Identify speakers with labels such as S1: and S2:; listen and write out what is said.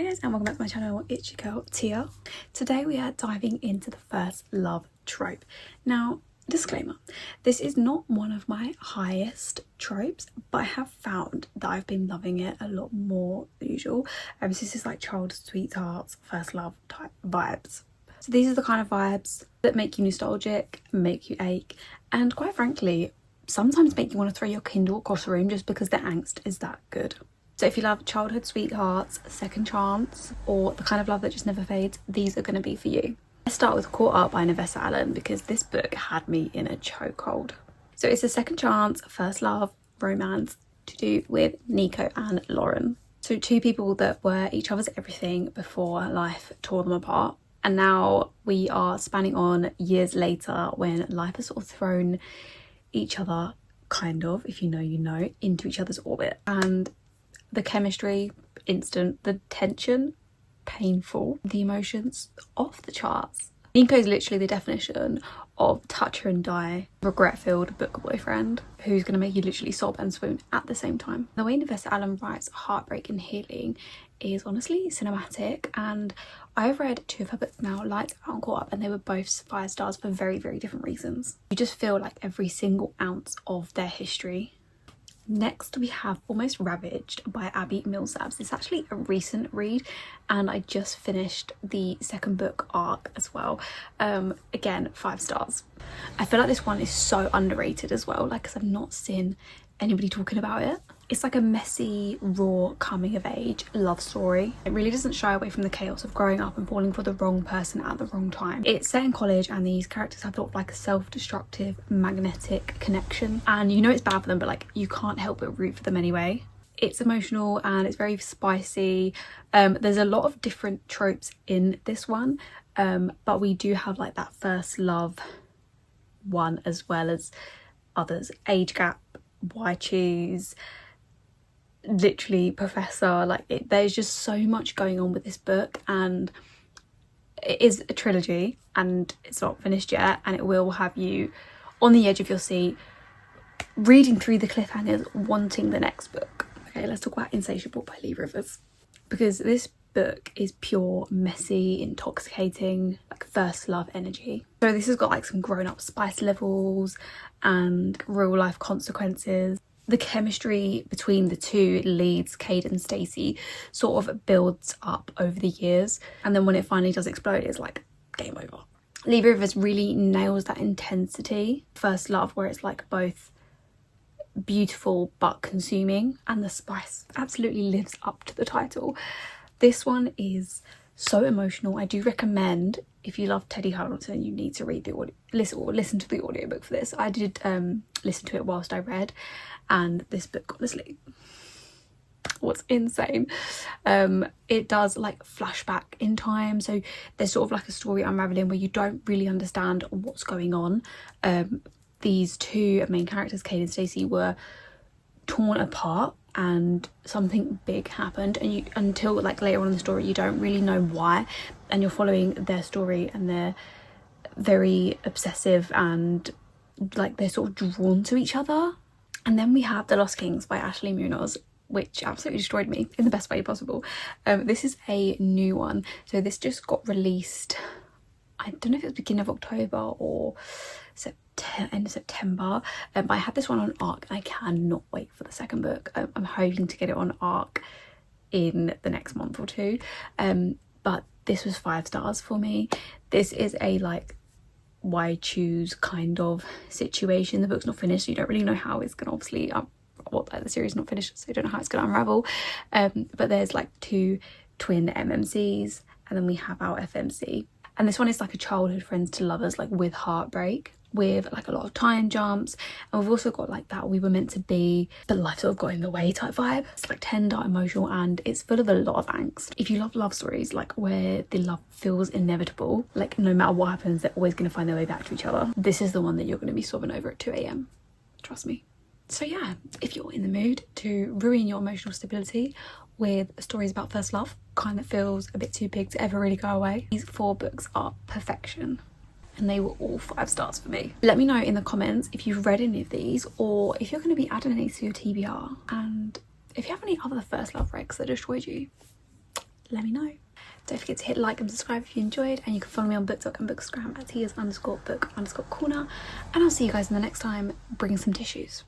S1: Hi guys, and welcome back to my channel. It's your girl Tia. Today we are diving into the first love trope. Now, disclaimer, this is not one of my highest tropes, but I have found that I've been loving it a lot more than usual. This is like childhood sweethearts, first love type vibes. So these are the kind of vibes that make you nostalgic, make you ache, and quite frankly sometimes make you want to throw your Kindle across the room just because the angst is that good. So if you love childhood sweethearts, second chance, or the kind of love that just never fades, these are going to be for you. Let's start with Caught Up by Nevessa Allen, because this book had me in a chokehold. So it's a second chance, first love, romance to do with Nico and Lauren. So two people that were each other's everything before life tore them apart. And now we are spanning on years later when life has sort of thrown each other, kind of, if you know, you know, into each other's orbit. And the chemistry, instant. The tension, painful. The emotions, off the charts. Nico is literally the definition of touch her and die, regret-filled book boyfriend who's going to make you literally sob and swoon at the same time. The way Nevessa Allen writes heartbreak and healing is honestly cinematic, and I've read two of her books now, Lights Out and Caught Up, and they were both 5 stars for very, very different reasons. You just feel like every single ounce of their history. Next we have Almost Ravaged by Abby Millsaps. It's actually a recent read and I just finished the second book arc as well. Again, 5 stars. I feel like this one is so underrated as well, like, because I've not seen anybody talking about it. It's like a messy, raw, coming of age love story. It really doesn't shy away from the chaos of growing up and falling for the wrong person at the wrong time. It's set in college and these characters have sort of like a self-destructive magnetic connection, and you know it's bad for them, but like you can't help but root for them anyway. It's emotional and it's very spicy. There's a lot of different tropes in this one, but we do have like that first love one as well as others. Age gap, why choose, literally professor, like there's just so much going on with this book, and it is a trilogy and it's not finished yet, and it will have you on the edge of your seat reading through the cliffhangers, wanting the next book. Okay, let's talk about Insatiable by Lee Rivers, because this book is pure, messy, intoxicating, like first love energy. So this has got like some grown-up spice levels and real life consequences. The chemistry between the two leads, Cade and Stacey, sort of builds up over the years, and then when it finally does explode, it's like game over. Lee Rivers really nails that intensity, first love, where it's like both beautiful but consuming, and the spice absolutely lives up to the title. This one is so emotional. I do recommend, if you love Teddy Hamilton, you need to read the audio, listen to the audiobook for this. I did listen to it whilst I read, and this book honestly was insane. It does like flashback in time, so there's sort of like a story unraveling where you don't really understand what's going on. These two main characters, Cade and Stacey, were torn apart and something big happened, and you, until like later on in the story, you don't really know why, and you're following their story, and they're very obsessive and like they're sort of drawn to each other. And then we have The Lost Kings by Ashley Munoz, which absolutely destroyed me in the best way possible. This is a new one, so this just got released, I don't know if it was beginning of October or end of September, but I had this one on ARC and I cannot wait for the second book. I'm hoping to get it on ARC in the next month or two, but this was 5 stars for me. This is a like why choose kind of situation. The book's not finished, so you don't really know how it's gonna, obviously the series is not finished, so you don't know how it's gonna unravel, but there's like 2 twin MMCs, and then we have our FMC, and this one is like a childhood friends to lovers, like with heartbreak, with like a lot of time jumps, and we've also got like that we were meant to be but life sort of got in the way type vibe. It's like tender, emotional, and it's full of a lot of angst. If you love love stories like where the love feels inevitable, like no matter what happens they're always going to find their way back to each other, this is the one that you're going to be sobbing over at 2 AM, trust me. So yeah, if you're in the mood to ruin your emotional stability with stories about first love, kind that feels a bit too big to ever really go away, these 4 books are perfection, and they were all 5 stars for me. Let me know in the comments if you've read any of these, or if you're going to be adding any to your TBR, and if you have any other first love recs that destroyed you, let me know. Don't forget to hit like and subscribe if you enjoyed, and you can follow me on BookTok and Bookstagram at tias_book_corner, and I'll see you guys in the next time bringing some tissues.